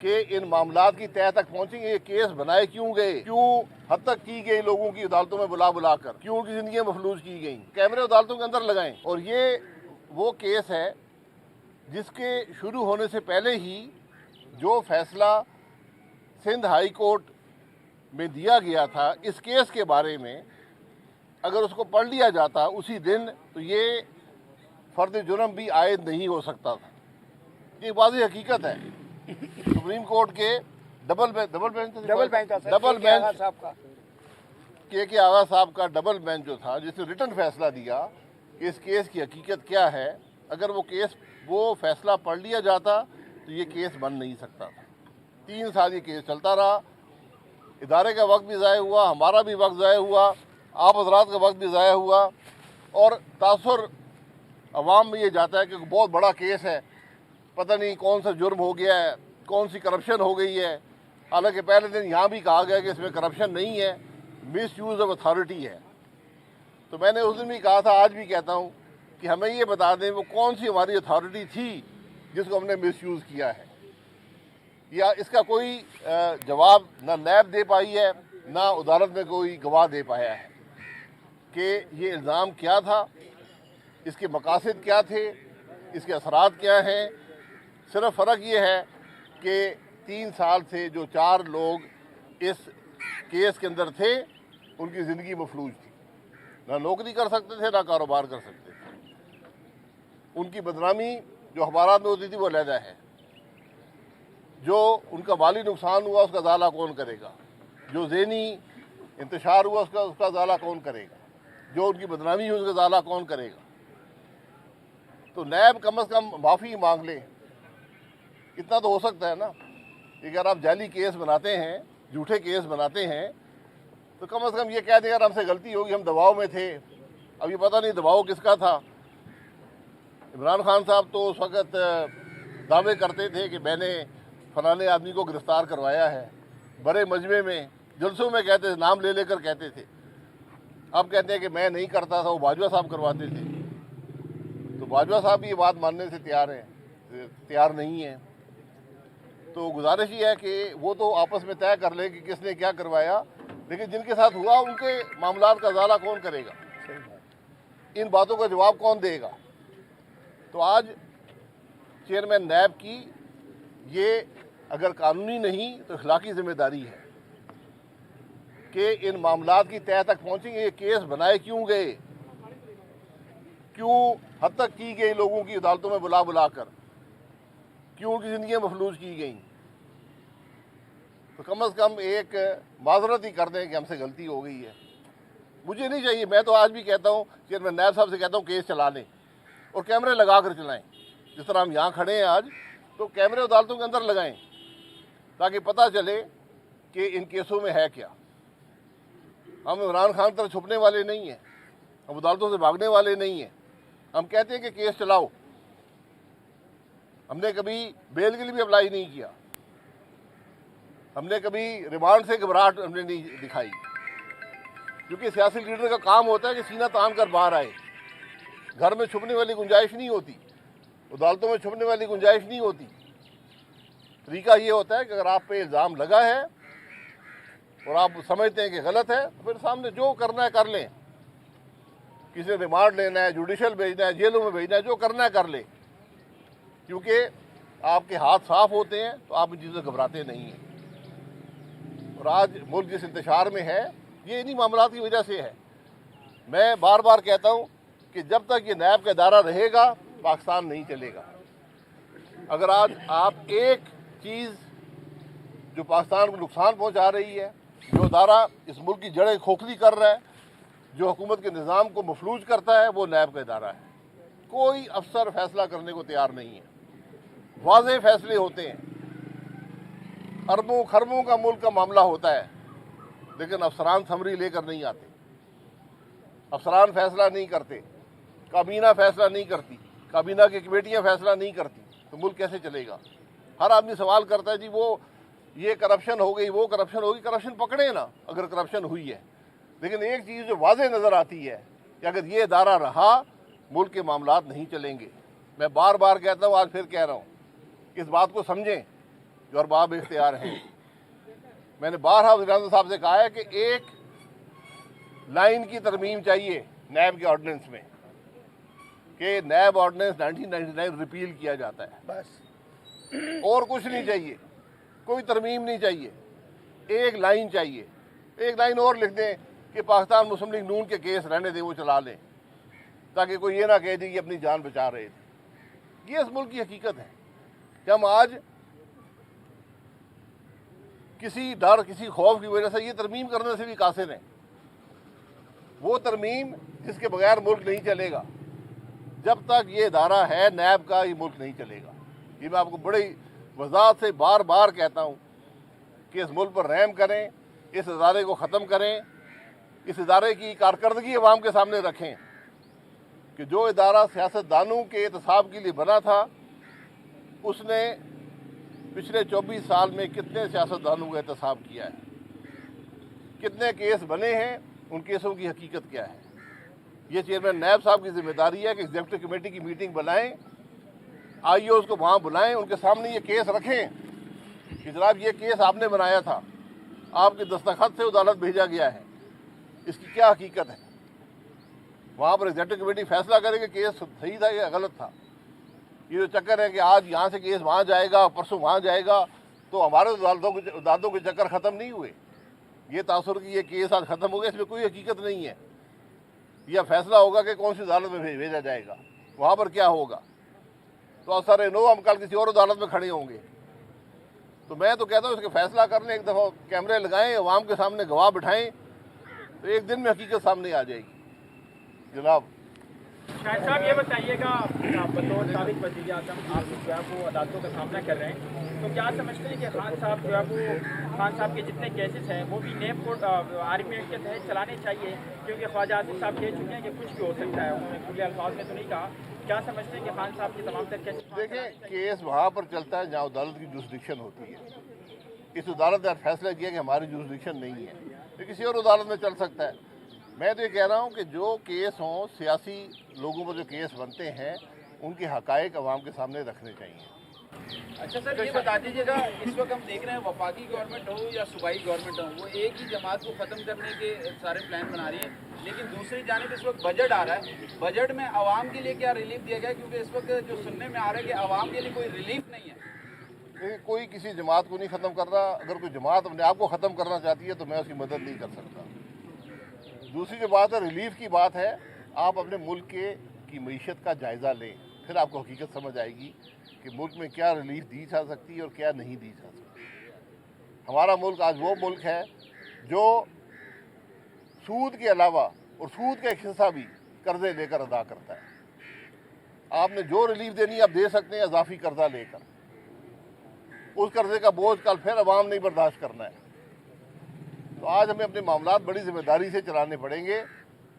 کہ ان معاملات کی تہہ تک پہنچیں گے. یہ کیس بنائے کیوں گئے, کیوں حد تک کی گئی لوگوں کی عدالتوں میں بلا کر, کیوں ان کی زندگیاں مفلوج کی گئیں. کیمرے عدالتوں کے اندر لگائیں. اور یہ وہ کیس ہے جس کے شروع ہونے سے پہلے ہی جو فیصلہ سندھ ہائی کورٹ میں دیا گیا تھا اس کیس کے بارے میں, اگر اس کو پڑھ لیا جاتا اسی دن تو یہ فرد جرم بھی عائد نہیں ہو سکتا تھا. یہ واضح حقیقت ہے. سپریم کورٹ کے ڈبل بینچ کے آغا صاحب کا ڈبل بینچ جو تھا, جس نے ریٹن فیصلہ دیا کہ اس کیس کی حقیقت کیا ہے, اگر وہ فیصلہ پڑھ لیا جاتا تو یہ کیس بن نہیں سکتا تھا. 3 سال یہ کیس چلتا رہا. ادارے کا وقت بھی ضائع ہوا, ہمارا بھی وقت ضائع ہوا, آپ حضرات کا وقت بھی ضائع ہوا, اور تاثر عوام میں یہ جاتا ہے کہ بہت بڑا کیس ہے, پتہ نہیں کون سا جرم ہو گیا ہے, کون سی کرپشن ہو گئی ہے. حالانکہ پہلے دن یہاں بھی کہا گیا کہ اس میں کرپشن نہیں ہے, مس یوز آف اتھارٹی ہے. تو میں نے اس دن بھی کہا تھا, آج بھی کہتا ہوں کہ ہمیں یہ بتا دیں وہ کون سی ہماری اتھارٹی تھی جس کو ہم نے مس یوز کیا ہے. یا اس کا کوئی جواب نہ نیب دے پائی ہے, نہ عدالت میں کوئی گواہ دے پایا ہے کہ یہ الزام کیا تھا, اس کے مقاصد کیا تھے, اس کے اثرات کیا ہیں. صرف فرق یہ ہے کہ 3 سال سے جو 4 لوگ اس کیس کے اندر تھے ان کی زندگی مفلوج تھی. نہ نوکری کر سکتے تھے, نہ کاروبار کر سکتے تھے. ان کی بدنامی جو اخبارات میں ہوتی تھی وہ علیحدہ ہے. جو ان کا مالی نقصان ہوا اس کا ازالہ کون کرے گا, جو ذہنی انتشار ہوا اس کا ازالہ کون کرے گا, جو ان کی بدنامی ہوئی اس کا ازالہ کون کرے گا. تو نیب کم از کم معافی مانگ لے. اتنا تو ہو سکتا ہے نا کہ اگر آپ جعلی کیس بناتے ہیں, جھوٹے کیس بناتے ہیں, تو کم از کم یہ کہہ دیں یار ہم سے غلطی ہوگی, ہم دباؤ میں تھے. اب یہ پتہ نہیں دباؤ کس کا تھا. عمران خان صاحب تو اس وقت دعوے کرتے تھے کہ میں نے فلانے آدمی کو گرفتار کروایا ہے, بڑے مجمع میں جلسوں میں کہتے تھے, نام لے کر کہتے تھے. اب کہتے ہیں کہ میں نہیں کرتا تھا, وہ باجوہ صاحب کرواتے تھے. تو باجوہ صاحب بھی یہ بات ماننے سے تیار نہیں ہیں. تو گزارش یہ ہے کہ وہ تو آپس میں طے کر لے کہ کس نے کیا کروایا, لیکن جن کے ساتھ ہوا ان کے معاملات کا ازالہ کون کرے گا, ان باتوں کا جواب کون دے گا. تو آج چیئرمین نیب کی یہ اگر قانونی نہیں تو اخلاقی ذمہ داری ہے کہ ان معاملات کی تہہ تک پہنچیں گے. یہ کیس بنائے کیوں گئے, کیوں حد تک کی گئی لوگوں کی عدالتوں میں بلا کر, کیوں ان کی زندگیاں مفلوج کی گئیں. تو کم از کم ایک معذرت ہی کر دیں کہ ہم سے غلطی ہو گئی ہے. مجھے نہیں چاہیے, میں تو آج بھی کہتا ہوں کہ میں نیب صاحب سے کہتا ہوں کیس چلا لیں اور کیمرے لگا کر چلائیں. جس طرح ہم یہاں کھڑے ہیں آج, تو کیمرے عدالتوں کے اندر لگائیں تاکہ پتہ چلے کہ ان کیسوں میں ہے کیا. ہم عمران خان طرح چھپنے والے نہیں ہیں, ہم عدالتوں سے بھاگنے والے نہیں ہیں. ہم کہتے ہیں کہ کیس چلاؤ. ہم نے کبھی بیل کے لیے بھی اپلائی نہیں کیا, ہم نے کبھی ریمانڈ سے گھبراہٹ ہم نے نہیں دکھائی, کیونکہ سیاسی لیڈر کا کام ہوتا ہے کہ سینہ تان کر باہر آئے. گھر میں چھپنے والی گنجائش نہیں ہوتی, عدالتوں میں چھپنے والی گنجائش نہیں ہوتی. طریقہ یہ ہوتا ہے کہ اگر آپ پہ الزام لگا ہے اور آپ سمجھتے ہیں کہ غلط ہے تو پھر سامنے جو کرنا ہے کر لیں. کسی نے ریمانڈ لینا ہے, جوڈیشل بھیجنا ہے, جیلوں میں بھیجنا ہے, جو کرنا ہے کر لیں, کیونکہ آپ کے ہاتھ صاف ہوتے ہیں تو آپ ان چیزوں سے گھبراتے نہیں ہیں. اور آج ملک جس انتشار میں ہے یہ انہی معاملات کی وجہ سے ہے. میں بار بار کہتا ہوں کہ جب تک یہ نیب کا ادارہ رہے گا پاکستان نہیں چلے گا. اگر آج آپ ایک چیز جو پاکستان کو نقصان پہنچا رہی ہے, جو ادارہ اس ملک کی جڑیں کھوکھلی کر رہا ہے, جو حکومت کے نظام کو مفلوج کرتا ہے, وہ نیب کا ادارہ ہے. کوئی افسر فیصلہ کرنے کو تیار نہیں ہے. واضح فیصلے ہوتے ہیں, اربوں خربوں کا ملک کا معاملہ ہوتا ہے, لیکن افسران سمری لے کر نہیں آتے, افسران فیصلہ نہیں کرتے, کابینہ فیصلہ نہیں کرتی, کابینہ کی کمیٹیاں فیصلہ نہیں کرتی, تو ملک کیسے چلے گا. ہر آدمی سوال کرتا ہے جی وہ یہ کرپشن ہو گئی, وہ کرپشن ہوگی. کرپشن پکڑے نا اگر کرپشن ہوئی ہے, لیکن ایک چیز جو واضح نظر آتی ہے کہ اگر یہ ادارہ رہا ملک کے معاملات نہیں چلیں گے. میں بار بار کہتا ہوں, آج پھر کہہ رہا ہوں, اس بات کو سمجھیں जो अरबाब इख्तियार हैं। मैंने बारहा वज़ीर-ए-आज़म साहब से कहा है कि एक लाइन की तरमीम चाहिए नैब के ऑर्डिनेंस में कि नैब ऑर्डिनेंस 1999 रिपील किया जाता है, बस और कुछ नहीं चाहिए, कोई तरमीम नहीं चाहिए, एक लाइन चाहिए। एक लाइन और लिख दें कि पाकिस्तान मुस्लिम लीग नून के केस रहने दें, वो चला लें, ताकि कोई ये ना कह दे कि अपनी जान बचा रहे थे। ये इस मुल्क की हकीकत है कि हम आज किसी डर, किसी खौफ की वजह से ये तरमीम करने से भी कासिर हैं। वो तरमीम जिसके बगैर मुल्क नहीं चलेगा। जब तक ये इदारा है नैब का, ये मुल्क नहीं चलेगा। ये मैं आपको बड़ी वजाहत से बार बार कहता हूँ कि इस मुल्क पर रहम करें, इस इदारे को ख़त्म करें, इस इदारे की कारकर्दगी अवाम के सामने रखें कि जो इदारा सियासतदानों के एहतसाब के लिए बना था, उसने पिछले 24 साल में कितने सियासतदानों का एहतसाब किया है, कितने केस बने हैं, उन केसों की हकीकत क्या है। ये चेयरमैन नैब साहब की जिम्मेदारी है कि एग्जीक्यूटिव कमेटी की मीटिंग बुलाएं, आईओ को वहाँ बुलाएं, उनके सामने ये केस रखें कि जनाब ये केस आपने बनाया था, आपके दस्तखत से अदालत भेजा गया है, इसकी क्या हकीकत है। वहाँ पर एग्जीक्यूटिव कमेटी फैसला करे कि केस सही था या गलत था। ये जो चक्कर है कि आज यहाँ से केस वहाँ जाएगा, परसों वहाँ जाएगा, तो हमारे अदालतों के चक्कर ख़त्म नहीं हुए। ये तासुर कि ये केस आज ख़त्म हो गया, इसमें कोई हकीकत नहीं है। यह फैसला होगा कि कौन सी अदालत में भेजा जाएगा, वहाँ पर क्या होगा। तो असर नो हम कल किसी और अदालत में खड़े होंगे। तो मैं तो कहता हूँ इसके फैसला करने एक दफ़ा कैमरे लगाएं, अवाम के सामने गवाह बिठाएं, तो एक दिन में हकीकत सामने आ जाएगी। जनाब शाहिद साहब ये बताइएगा, बतौर साबिक वज़ीर आज़म आप जो है वो अदालतों का सामना कर रहे हैं, तो क्या समझते हैं कि खान साहब जो है वो खान साहब के जितने केसेस हैं वो भी नैब कोर्ट आर्मी एक्ट के तहत चलाने चाहिए? क्योंकि ख्वाजा आसिफ साहब कह चुके हैं कि कुछ भी हो सकता है, उन्होंने खुले अल्फाज में तो नहीं कहा। क्या समझते हैं कि खान साहब के तमाम तर केसेस? देखें, केस वहाँ पर चलता है जहाँ अदालत की जुरिस्डिक्शन होती है। इस अदालत ने फैसला किया कि हमारी जुरिस्डिक्शन नहीं है, तो किसी और अदालत में चल सकता है। मैं तो ये कह रहा हूँ कि जो केस हों, सियासी लोगों पर जो केस बनते हैं, उनके हक़ाइक़ अवाम के सामने रखने चाहिए। अच्छा सर, ये बता दीजिएगा, इस वक्त हम देख रहे हैं वफाकी गवर्नमेंट हो या सूबाई गवर्नमेंट हो, वो एक ही जमात को ख़त्म करने के सारे प्लान बना रही है, लेकिन दूसरी जानिब इस वक्त बजट आ रहा है। बजट में आवाम के लिए क्या रिलीफ दिया गया? क्योंकि इस वक्त जो सुनने में आ रहा है कि आवाम के लिए कोई रिलीफ नहीं है। कोई किसी जमात को नहीं ख़त्म कर रहा। अगर कोई जमात अपने आप को ख़त्म करना चाहती है तो मैं उसकी मदद नहीं कर सकता। दूसरी जो बात है, रिलीफ की बात है, आप अपने मुल्क की मईशत का जायज़ा लें, फिर आपको हकीकत समझ आएगी कि मुल्क में क्या रिलीफ दी जा सकती है और क्या नहीं दी जा सकती। हमारा मुल्क आज वो मुल्क है जो सूद के अलावा, और सूद का एक हिस्सा भी कर्जे लेकर अदा करता है। आपने जो रिलीफ देनी आप दे सकते हैं इजाफी कर्जा लेकर, उस कर्जे का बोझ कल फिर अवाम नहीं बर्दाश्त करना है। तो आज हमें अपने मामलात बड़ी जिम्मेदारी से चलाने पड़ेंगे।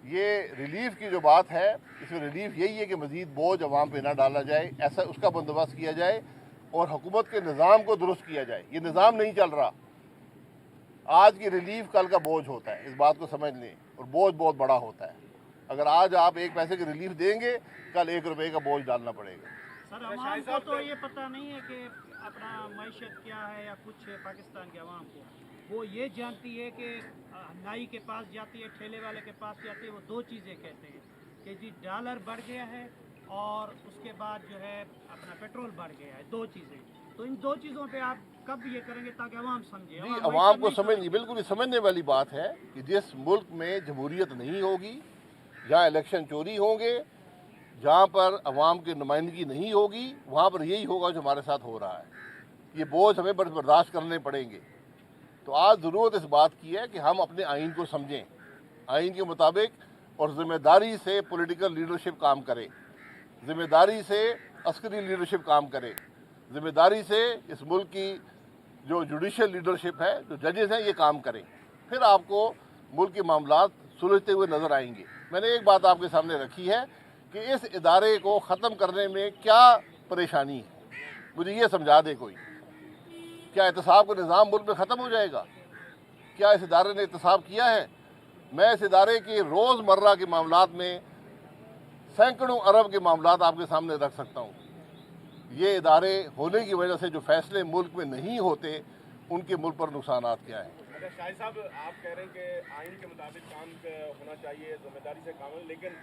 ये रिलीफ की जो बात है, इसमें रिलीफ यही है कि मज़ीद बोझ अवाम पे ना डाला जाए, ऐसा उसका बंदोबस्त किया जाए और हुकूमत के निज़ाम को दुरुस्त किया जाए। ये निज़ाम नहीं चल रहा। आज की रिलीफ कल का बोझ होता है, इस बात को समझ लें, और बोझ बहुत बड़ा होता है। अगर आज आप 1 पैसे की रिलीफ देंगे, कल 1 रुपये का बोझ डालना पड़ेगा। सर, अवाम को तो ये पता नहीं है कि अपना मईशत क्या है या कुछ है। पाकिस्तान के अवाम को वो ये जानती है कि नाई के पास जाती है, ठेले वाले के पास जाती है, वो 2 चीज़ें कहते हैं कि जी डॉलर बढ़ गया है और उसके बाद जो है अपना पेट्रोल बढ़ गया है। 2 चीज़ें। तो इन 2 चीज़ों पे आप कब ये करेंगे ताकि अवाम समझे? जी, अवाम को समझ, बिल्कुल समझने वाली बात है कि जिस मुल्क में जमहूरियत नहीं होगी, जहाँ इलेक्शन चोरी होंगे, जहाँ पर अवाम की नुमाइंदगी नहीं होगी, वहाँ पर यही होगा जो हमारे साथ हो रहा है। ये बोझ हमें बर्दाश्त करने पड़ेंगे। तो आज ज़रूरत इस बात की है कि हम अपने आइन को समझें, आइन के मुताबिक, और ज़िम्मेदारी से पॉलिटिकल लीडरशिप काम करे, ज़िम्मेदारी से अस्करी लीडरशिप काम करे, ज़िम्मेदारी से इस मुल्क की जो जुडिशल लीडरशिप है, जो जजेस हैं, ये काम करें। फिर आपको मुल्क के मामलात सुलझते हुए नज़र आएंगे। मैंने एक बात आपके सामने रखी है कि इस इदारे को ख़त्म करने में क्या परेशानी है, मुझे ये समझा दे कोई। क्या एहतसाब का निज़ाम मुल्क में ख़त्म हो जाएगा? क्या इस इदारे ने एहतसाब किया है? मैं इस इदारे के रोज़मर्रा के मामलात में सैकड़ों अरब के मामलात आपके सामने रख सकता हूँ। یہ ادارے ہونے کی وجہ سے جو فیصلے ملک میں نہیں ہوتے ان کے ملک پر نقصانات کیا ہیں. اچھا شاہد صاحب، آپ کہہ رہے ہیں کہ آئین کے مطابق کام ہونا چاہیے، ذمہ داری سے کام ہو، لیکن